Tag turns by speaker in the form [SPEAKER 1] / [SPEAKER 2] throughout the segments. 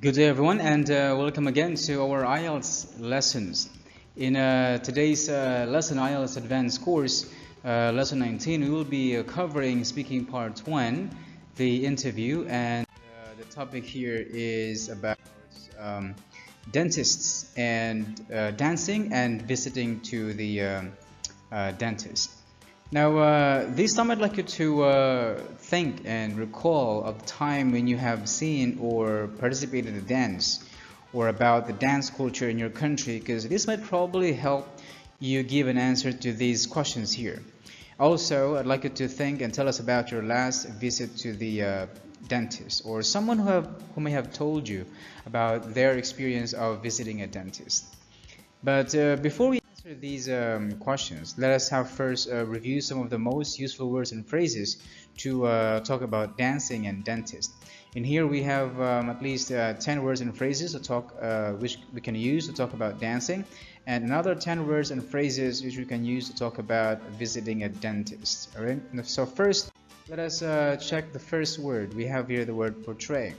[SPEAKER 1] Good day, everyone, and welcome again to our IELTS lessons. In today's lesson, IELTS Advanced course, lesson 19, we will be covering speaking part 1, the interview, and the topic here is about dentists and dancing and visiting to the dentist. Now, this time I'd like you to think and recall of the time when you have seen or participated in a dance or about the dance culture in your country, because this might probably help you give an answer to these questions here. Also, I'd like you to think and tell us about your last visit to the dentist or someone who may have told you about their experience of visiting a dentist. But before we answer these questions, let us have first review some of the most useful words and phrases to talk about dancing and dentist. In here we have at least 10 words and phrases to talk, which we can use to talk about dancing, and another 10 words and phrases which we can use to talk about visiting a dentist. All right. So first, let us check the first word. We have here the word portray,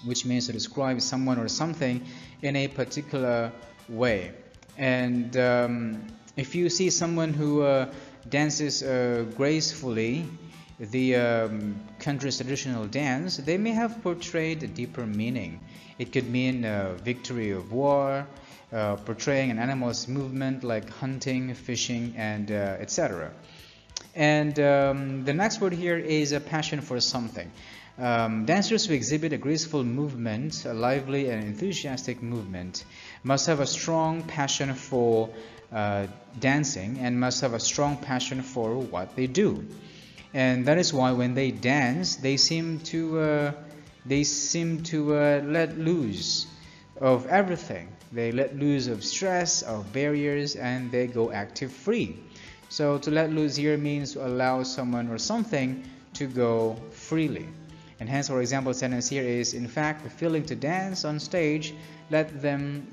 [SPEAKER 1] which means to describe someone or something in a particular way. And if you see someone who dances gracefully the country's traditional dance, they may have portrayed a deeper meaning. It could mean victory of war, portraying an animal's movement like hunting, fishing, and etc. And the next word here is a passion for something. Dancers who exhibit a graceful movement, a lively and enthusiastic movement, must have a strong passion for dancing and must have a strong passion for what they do. And that is why when they dance, they seem to let loose of everything. They let loose of stress, of barriers, and they go active free. So to let loose here means to allow someone or something to go freely. And hence our example sentence here is, in fact, the feeling to dance on stage, let them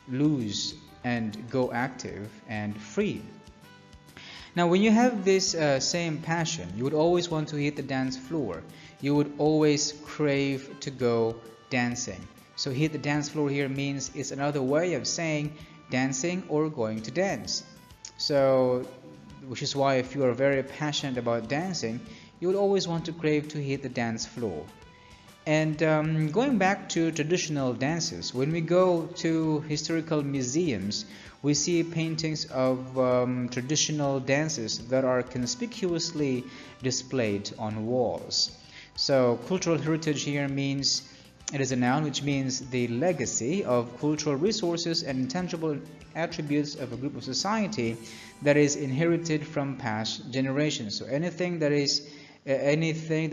[SPEAKER 1] loose and go active and free. Now, when you have this same passion, you would always want to hit the dance floor. You would always crave to go dancing. So hit the dance floor here means it's another way of saying dancing or going to dance. So, which is why if you are very passionate about dancing, you would always want to crave to hit the dance floor. And going back to traditional dances, when we go to historical museums, we see paintings of traditional dances that are conspicuously displayed on walls. So cultural heritage here means, it is a noun which means the legacy of cultural resources and intangible attributes of a group of society that is inherited from past generations. So anything that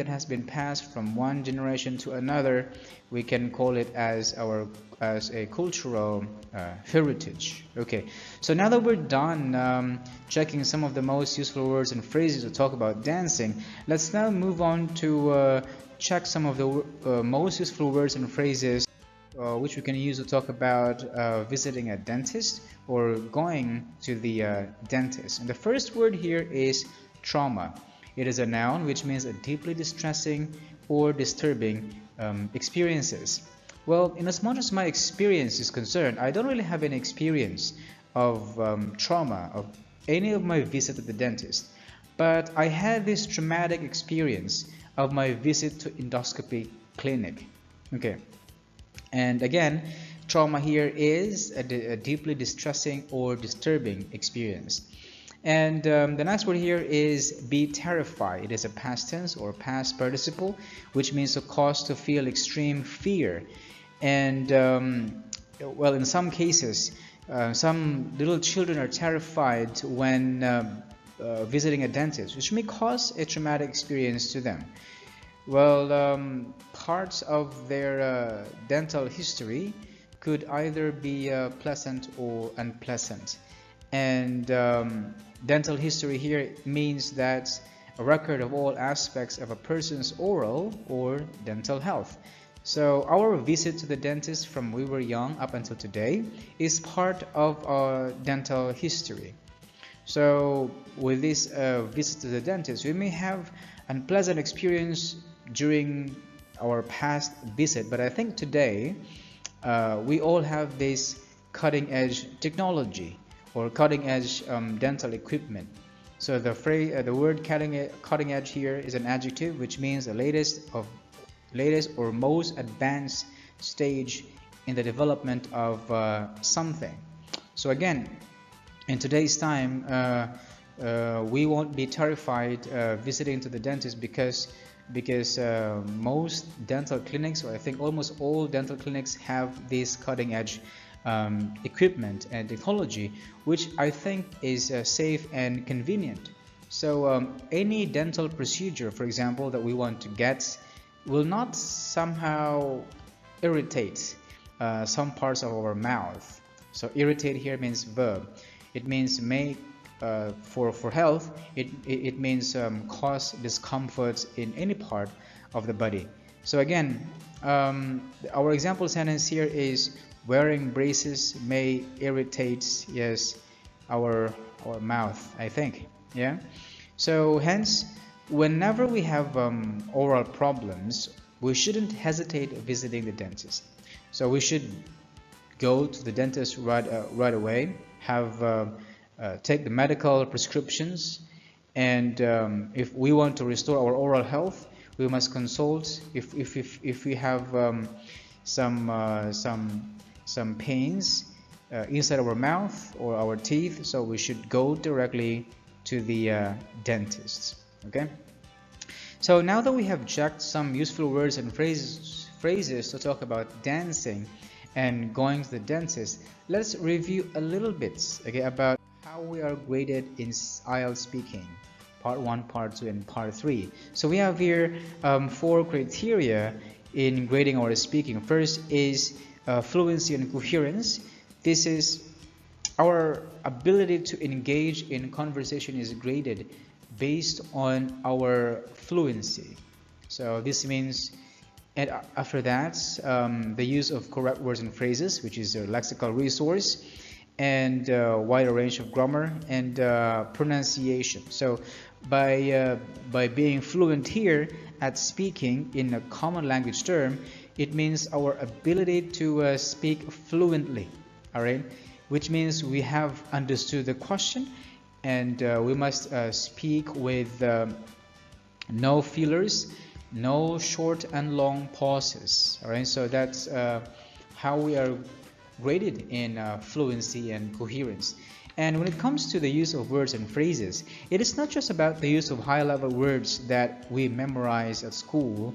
[SPEAKER 1] has been passed from one generation to another, we can call it as a cultural heritage. Okay, so now that we're done checking some of the most useful words and phrases to talk about dancing, let's now move on to check some of the most useful words and phrases which we can use to talk about visiting a dentist or going to the dentist. And the first word here is trauma. It is a noun which means a deeply distressing or disturbing experiences. Well, in as much as my experience is concerned, I don't really have any experience of trauma of any of my visits to the dentist. But I had this traumatic experience of my visit to endoscopy clinic. Okay, and again, trauma here is a deeply distressing or disturbing experience. And the next word here is be terrified. It is a past tense or past participle, which means to cause to feel extreme fear. And well, in some cases, some little children are terrified when visiting a dentist, which may cause a traumatic experience to them. Well, parts of their dental history could either be pleasant or unpleasant. And dental history here means that a record of all aspects of a person's oral or dental health. So our visit to the dentist from we were young up until today is part of our dental history. So with this visit to the dentist, we may have unpleasant experience during our past visit, but I think today we all have this cutting edge technology or cutting edge dental equipment. So the word cutting edge here is an adjective which means the latest or most advanced stage in the development of something. So again, in today's time, we won't be terrified visiting to the dentist because most dental clinics, or I think almost all dental clinics, have this cutting edge equipment and technology, which I think is safe and convenient. So any dental procedure, for example, that we want to get will not somehow irritate some parts of our mouth. So irritate here means verb. It means make. For health, it means cause discomfort in any part of the body. So again, our example sentence here is wearing braces may irritate, yes, our mouth, I think. Yeah. So hence, whenever we have oral problems, we shouldn't hesitate visiting the dentist. So we should go to the dentist right away, have take the medical prescriptions, and if we want to restore our oral health, we must consult. If we have some pains inside our mouth or our teeth, so we should go directly to the dentist. Okay. So now that we have checked some useful words and phrases to talk about dancing and going to the dentist, let's review a little bit, okay, about how we are graded in IELTS speaking, part 1, part 2, and part 3. So we have here 4 criteria in grading our speaking. First is fluency and coherence. This is our ability to engage in conversation is graded based on our fluency. So this means, and after that, the use of correct words and phrases, which is a lexical resource, and wider range of grammar and pronunciation. So by being fluent here at speaking in a common language term, it means our ability to speak fluently, all right, which means we have understood the question, and we must speak with no fillers, no short and long pauses, all right. So that's how we are graded in fluency and coherence. And when it comes to the use of words and phrases, it is not just about the use of high-level words that we memorize at school,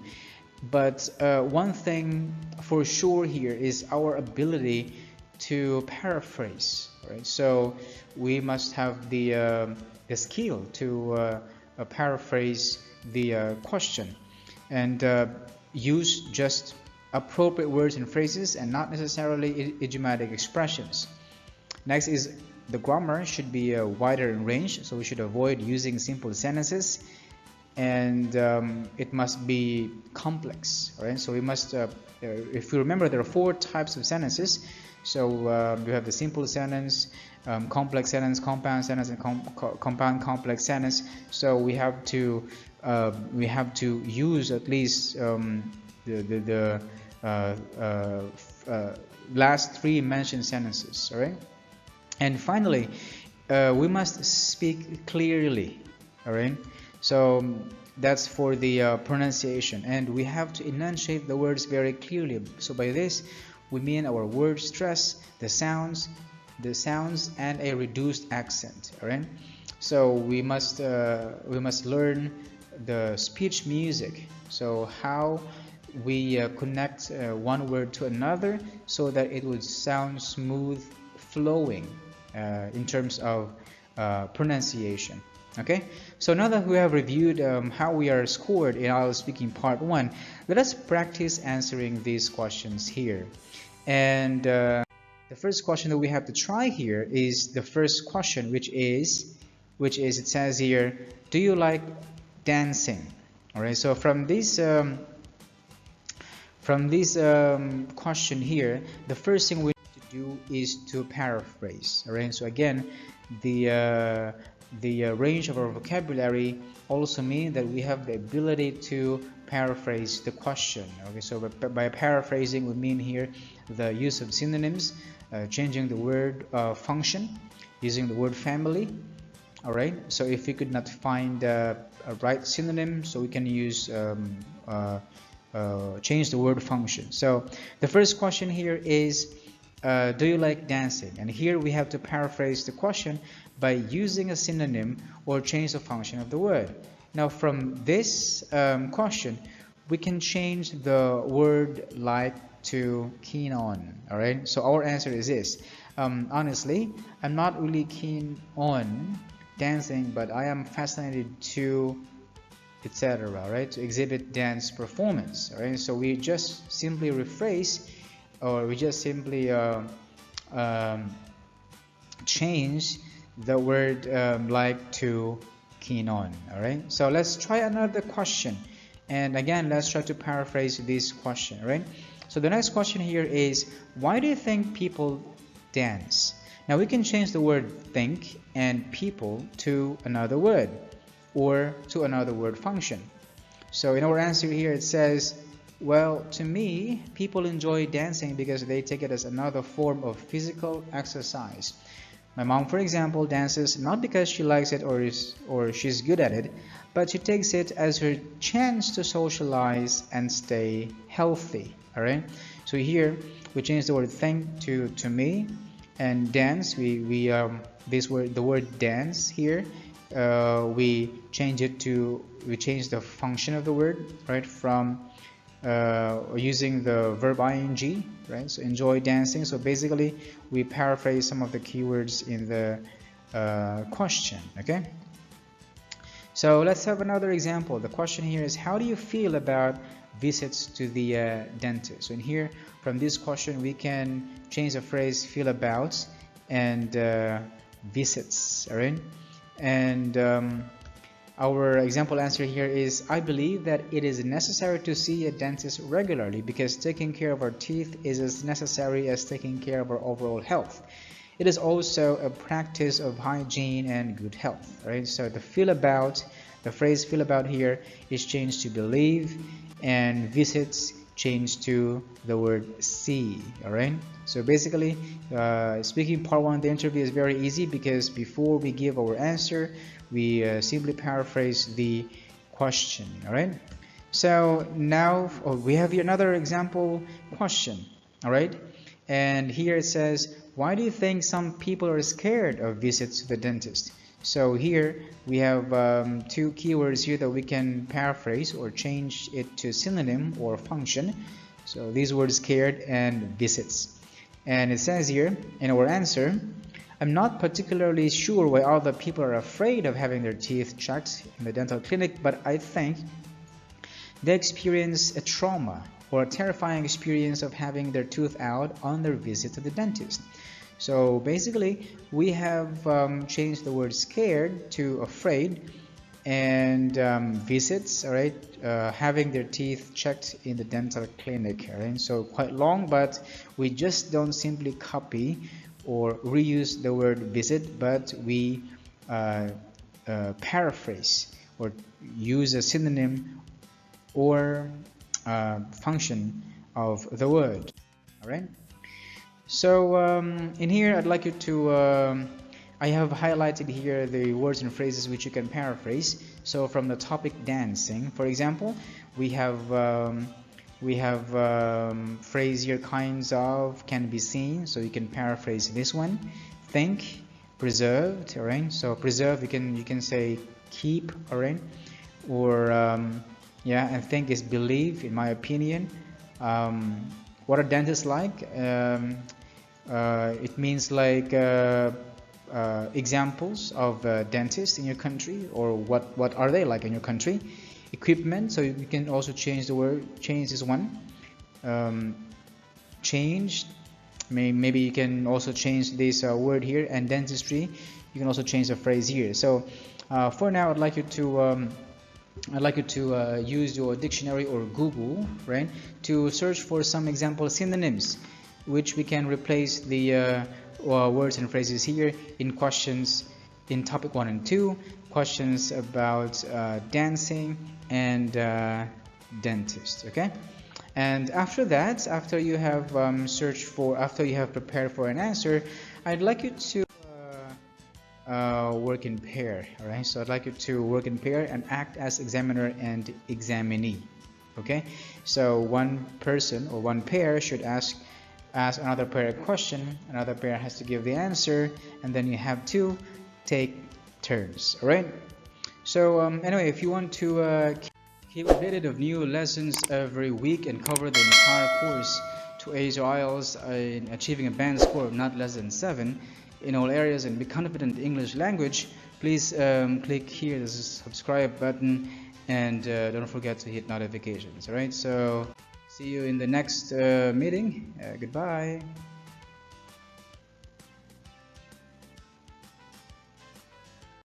[SPEAKER 1] but one thing for sure here is our ability to paraphrase. Right? So we must have the skill to paraphrase the question and use just appropriate words and phrases and not necessarily idiomatic expressions. Next is the grammar should be wider in range, so we should avoid using simple sentences, and it must be complex. All right, so we must, if you remember, there are 4 types of sentences. So you have the simple sentence, complex sentence, compound sentence, and compound complex sentence. So we have to use at least the last 3 mentioned sentences. All right, and finally, we must speak clearly. All right, so that's for the pronunciation, and we have to enunciate the words very clearly. So by this we mean our word stress, the sounds, and a reduced accent. All right, so we must learn the speech music. So how we connect one word to another so that it would sound smooth, flowing in terms of pronunciation. Okay, so now that we have reviewed how we are scored in IELTS speaking part 1, let us practice answering these questions here. And the first question that we have to try here is the first question, which is it says here, do you like dancing? All right, so from this question here, the first thing we need to do is to paraphrase. All right, so again, the range of our vocabulary also means that we have the ability to paraphrase the question. Okay, so by paraphrasing, we mean here the use of synonyms, changing the word function, using the word family. All right, so if we could not find a right synonym, so we can use change the word function. So the first question here is, do you like dancing? And here we have to paraphrase the question by using a synonym or change the function of the word. Now from this question, we can change the word like to keen on. All right, so our answer is this. Honestly, I'm not really keen on dancing, but I am fascinated to, etc., right, to exhibit dance performance. All right, so we just simply rephrase, or we just simply change the word like to keen on. All right, so let's try another question, and again let's try to paraphrase this question. All right, so the next question here is, why do you think people dance? Now we can change the word think and people to another word, or to another word function. So in our answer here it says, well, to me, people enjoy dancing because they take it as another form of physical exercise. My mom, for example, dances not because she likes it or she's good at it, but she takes it as her chance to socialize and stay healthy. All right, so here we change the word think to me, and dance, this word, the word dance here, we change the function of the word, right, from using the verb ing, right, so enjoy dancing. So basically we paraphrase some of the keywords in the question. Okay, so let's have another example. The question here is, how do you feel about visits to the dentist? So in here, from this question, we can change the phrase feel about and visits. All right, and our example answer here is, I believe that it is necessary to see a dentist regularly because taking care of our teeth is as necessary as taking care of our overall health. It is also a practice of hygiene and good health. Right, so the phrase feel about here is changed to believe, and visits changed to the word see. All right, so basically speaking part one of the interview is very easy because before we give our answer, we simply paraphrase the question. All right, so now we have here another example question. All right, and here it says, why do you think some people are scared of visits to the dentist? So here we have two keywords here that we can paraphrase or change it to synonym or function. So these words, scared and visits. And it says here in our answer, I'm not particularly sure why other people are afraid of having their teeth checked in the dental clinic, but I think they experience a trauma or a terrifying experience of having their tooth out on their visit to the dentist. So basically we have changed the word scared to afraid, and visits, all right, having their teeth checked in the dental clinic. All right, so quite long, but we just don't simply copy or reuse the word visit, but we paraphrase or use a synonym or function of the word. All right, so in here I'd like you to I have highlighted here the words and phrases which you can paraphrase. So from the topic dancing, for example, we have phrase here, kinds of, can be seen, so you can paraphrase this one. Think, preserved. All right, so preserve, you can say keep. All right, or yeah, and think is believe, in my opinion. What are dentists like? It means like examples of dentists in your country, or what are they like in your country. Equipment, so you can also change the word, change this one. Changed, maybe you can also change this word here. And dentistry, you can also change the phrase here. So for now I'd like you to use your dictionary or Google, right, to search for some example synonyms which we can replace the words and phrases here in questions in topic 1 and 2, questions about dancing and dentist. Okay, and after that, after you have after you have prepared for an answer, I'd like you to work in pair. All right, so I'd like you to work in pair and act as examiner and examinee. Okay, so one person or one pair should ask another pair a question, another pair has to give the answer, and then you have to take turns. All right, so anyway, if you want to keep updated of new lessons every week and cover the entire course to ace your IELTS in achieving a band score of not less than 7 in all areas and be confident in English language, please click here the subscribe button, and don't forget to hit notifications. All right, so see you in the next meeting. Goodbye.